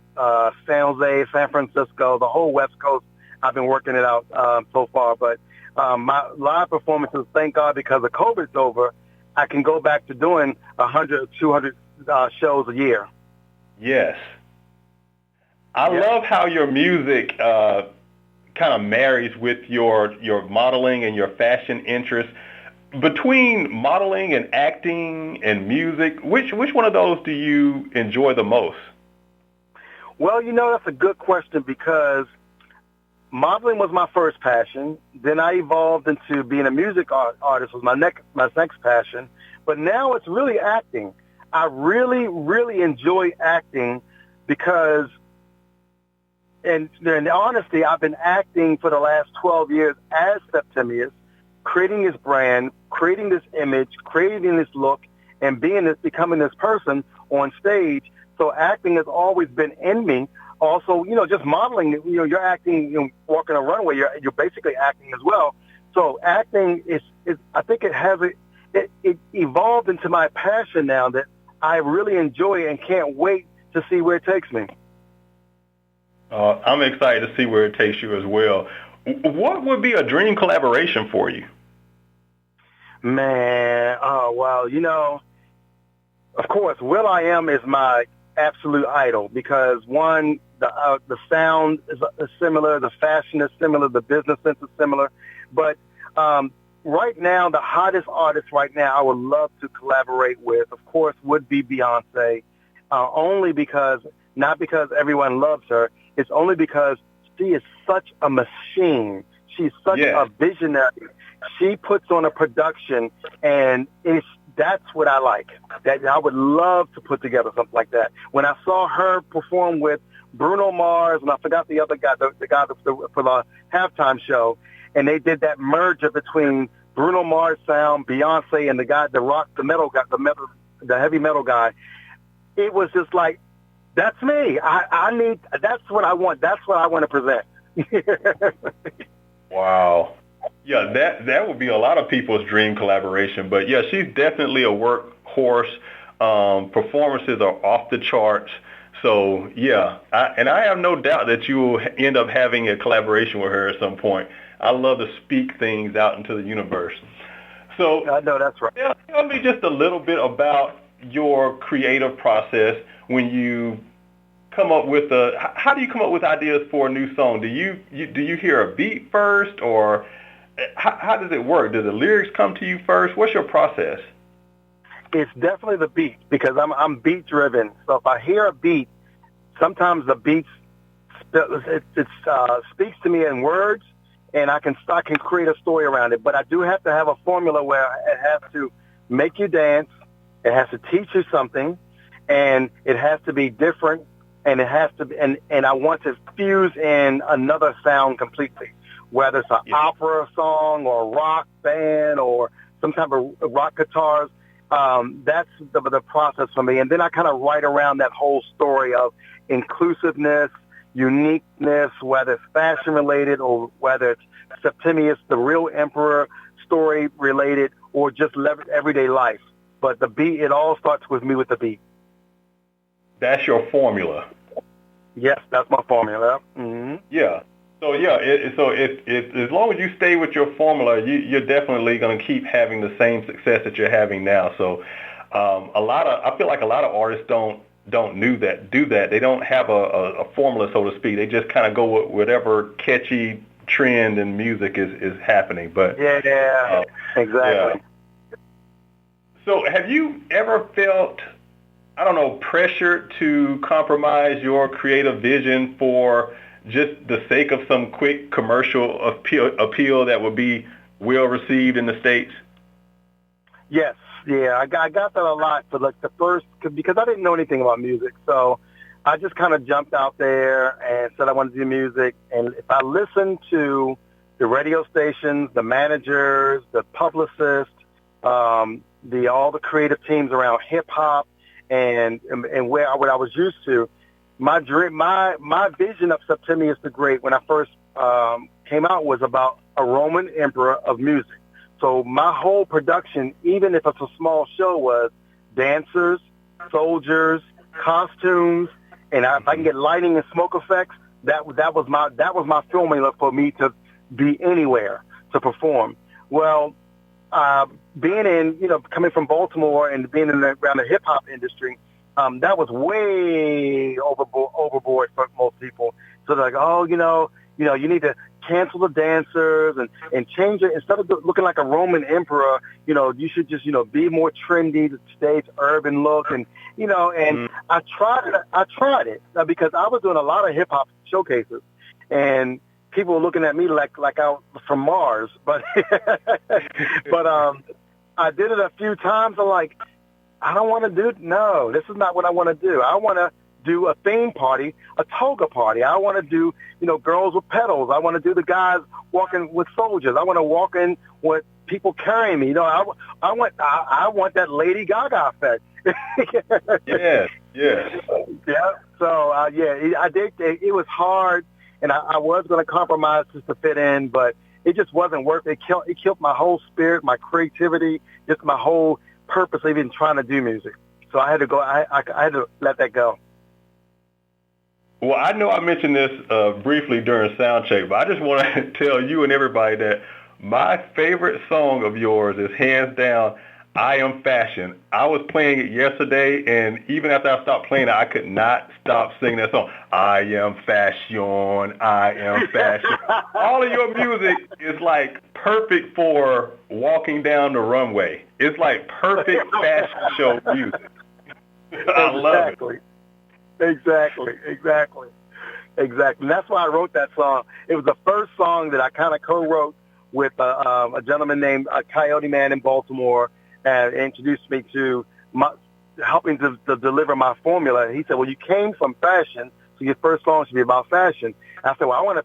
San Jose, San Francisco, the whole West Coast. I've been working it out so far. But my live performances, thank God, because the COVID's over, I can go back to doing 100 or 200 shows a year. Yes. I love how your music kind of marries with your modeling and your fashion interests. Between modeling and acting and music, which one of those do you enjoy the most? Well, that's a good question, because modeling was my first passion. Then I evolved into being a music artist was my next passion. But now it's really acting. I really, really enjoy acting because, and in honesty, I've been acting for the last 12 years as Septimius, creating this brand, creating this image, creating this look, and becoming this person on stage. So acting has always been in me. Also, just modeling, you're acting, walking a runway, you're basically acting as well. So acting is I think it evolved into my passion now that I really enjoy and can't wait to see where it takes me. I'm excited to see where it takes you as well. What would be a dream collaboration for you? Man, well, of course, will.i.am is my absolute idol because, one, the sound is similar, the fashion is similar, the business sense is similar. But right now, the hottest artist right now I would love to collaborate with, of course, would be Beyonce, only because, not because everyone loves her, it's only because she is such a machine. She's such a visionary. She puts on a production, and that's what I like. That I would love to put together something like that. When I saw her perform with Bruno Mars, and I forgot the other guy, the guy for the halftime show, and they did that merger between Bruno Mars sound, Beyonce, and the guy, the heavy metal guy. It was just like, that's me. That's what I want. That's what I want to present. Wow. Yeah, that would be a lot of people's dream collaboration. But yeah, she's definitely a workhorse. Performances are off the charts. So yeah, I have no doubt that you will end up having a collaboration with her at some point. I love to speak things out into the universe. So I know that's right. Tell me just a little bit about your creative process when you come up with how do you come up with ideas for a new song? Do you hear a beat first, or how does it work? Do the lyrics come to you first? What's your process? It's definitely the beat, because I'm beat driven. So if I hear a beat, sometimes the beat speaks to me in words, and I can create a story around it. But I do have to have a formula where it has to make you dance, it has to teach you something, and it has to be different, and it has to be, and I want to fuse in another sound completely, whether it's an opera song or rock band or some type of rock guitars. That's the process for me. And then I kind of write around that whole story of inclusiveness, uniqueness, whether it's fashion related or whether it's Septimius, the real emperor story related, or just everyday life. But the beat, it all starts with me with the beat. That's your formula. Yes, that's my formula. Mm-hmm. Yeah. So yeah, so if as long as you stay with your formula, you're definitely going to keep having the same success that you're having now. So I feel like a lot of artists don't do that. They don't have a formula, so to speak. They just kind of go with whatever catchy trend in music is happening. But yeah, exactly. Yeah. So have you ever felt, I don't know, pressured to compromise your creative vision for just the sake of some quick commercial appeal that would be well received in the States? Yes, yeah, I got that a lot for like the first, because I didn't know anything about music, so I just kind of jumped out there and said I wanted to do music. And if I listened to the radio stations, the managers, the publicists, all the creative teams around hip hop, and what I was used to, my vision of Septimius the Great when I first came out was about a Roman emperor of music. So my whole production, even if it's a small show, was dancers, soldiers, costumes, and if I can get lighting and smoke effects, that was my formula for me to be anywhere to perform. Well, coming from Baltimore and being around the hip hop industry, that was way overboard for most people. So they're like, oh, you need to cancel the dancers and change it. Instead of looking like a Roman emperor, you should just, be more trendy, stage urban look. And, I tried it because I was doing a lot of hip hop showcases and people were looking at me like I was from Mars. But, I did it a few times. I'm like, I don't want to no, this is not what I want to do. I want to do a theme party, a toga party. I want to do, girls with pedals. I want to do the guys walking with soldiers. I want to walk in with people carrying me. I want that Lady Gaga effect. Yes. Yeah. So, I did. It was hard, and I was going to compromise just to fit in, but it just wasn't worth it. It killed my whole spirit, my creativity, just my whole purpose of even trying to do music. So I had to go. I had to let that go. Well, I know I mentioned this briefly during sound check, but I just want to tell you and everybody that my favorite song of yours is hands down I Am Fashion. I was playing it yesterday, and even after I stopped playing it, I could not stop singing that song. I am fashion, I am fashion. All of your music is like perfect for walking down the runway. It's like perfect fashion show music. I love it. Exactly. And that's why I wrote that song. It was the first song that I kind of co-wrote with a gentleman named Coyote Man in Baltimore, and introduced me to helping to deliver my formula. He said, well, you came from fashion, so your first song should be about fashion. I said, well, I want to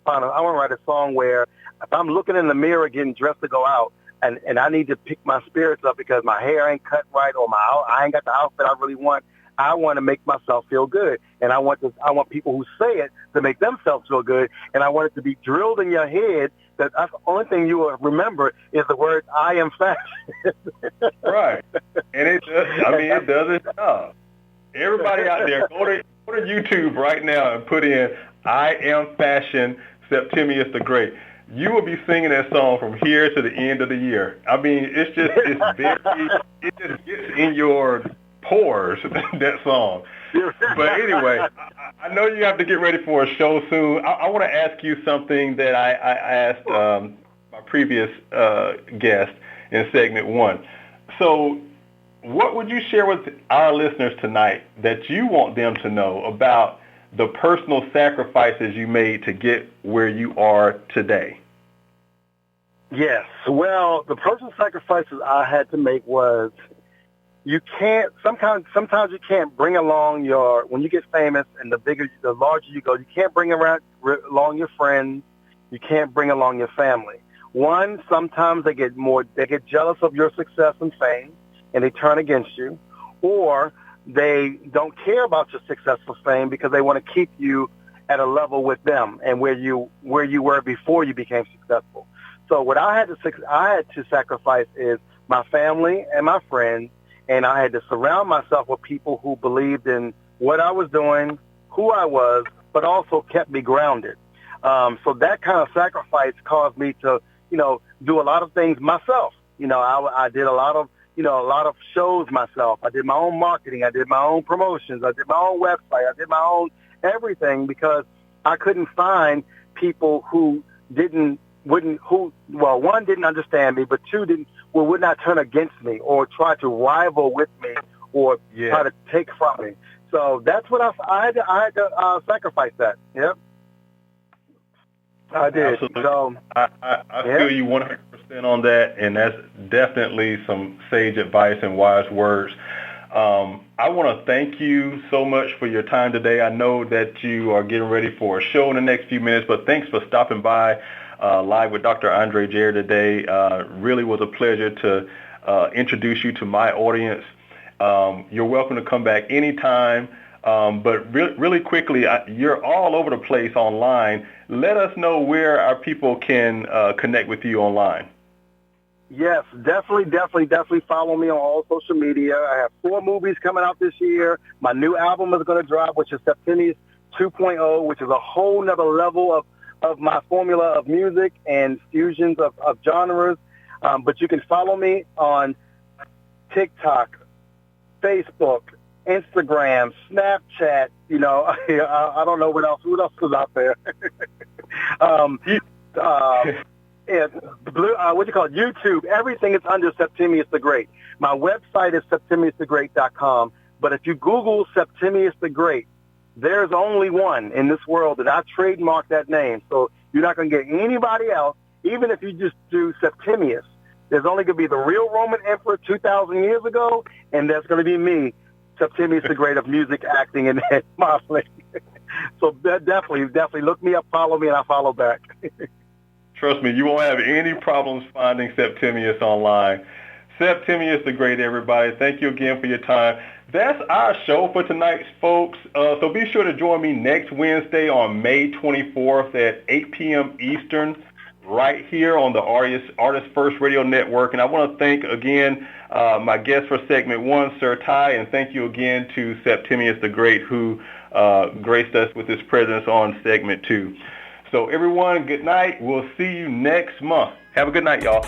write a song where if I'm looking in the mirror getting dressed to go out, and I need to pick my spirits up because my hair ain't cut right or I ain't got the outfit I really want, I want to make myself feel good, and I want people who say it to make themselves feel good, and I want it to be drilled in your head that that's the only thing you will remember is the word "I am fashion." Right, and it does its job. Everybody out there, go to YouTube right now and put in "I am fashion, Septimius the Great." You will be singing that song from here to the end of the year. I mean, it just gets in your pores, that song. But anyway, I know you have to get ready for a show soon. I want to ask you something that I asked my previous guest in segment 1. So what would you share with our listeners tonight that you want them to know about the personal sacrifices you made to get where you are today? Yes. Well, the personal sacrifices I had to make was sometimes you can't bring along when you get famous and the larger you go, you can't bring along your friends, you can't bring along your family. One, sometimes they get jealous of your success and fame and they turn against you, or they don't care about your successful fame because they want to keep you at a level with them and where you were before you became successful. So what I had to sacrifice is my family and my friends, and I had to surround myself with people who believed in what I was doing, who I was, but also kept me grounded. So that kind of sacrifice caused me to, do a lot of things myself. I did a lot of shows myself. I did my own marketing. I did my own promotions. I did my own website. I did my own everything because I couldn't find people who one, didn't understand me, but two, would not turn against me or try to rival with me or try to take from me. So that's what I had to sacrifice that. Yep. I did. Absolutely. So I feel you 100% on that, and that's definitely some sage advice and wise words. I want to thank you so much for your time today. I know that you are getting ready for a show in the next few minutes, but thanks for stopping by live with Dr. Andre Jerry today. Really was a pleasure to introduce you to my audience. You're welcome to come back anytime. But really quickly, you're all over the place online. Let us know where our people can connect with you online. Yes, definitely follow me on all social media. I have 4 movies coming out this year. My new album is going to drop, which is Septimius 2.0, which is a whole nother level of my formula of music and fusions of genres. But you can follow me on TikTok, Facebook, Instagram, Snapchat, I don't know what else is out there. YouTube, everything is under Septimius the Great. My website is septimiusthegreat.com, but if you Google Septimius the Great, there's only one in this world, and I trademarked that name, so you're not going to get anybody else, even if you just do Septimius. There's only going to be the real Roman emperor 2,000 years ago, and there's going to be me, Septimius the Great of music, acting, and modeling. So definitely look me up, follow me, and I follow back. Trust me, you won't have any problems finding Septimius online. Septimius the Great, everybody. Thank you again for your time. That's our show for tonight, folks. So be sure to join me next Wednesday on May 24th at 8 p.m. Eastern, right here on the Artist First Radio Network. And I want to thank again my guest for segment 1, Sir Ty, and thank you again to Septimius the Great, who graced us with his presence on segment 2. So everyone, good night. We'll see you next month. Have a good night, y'all.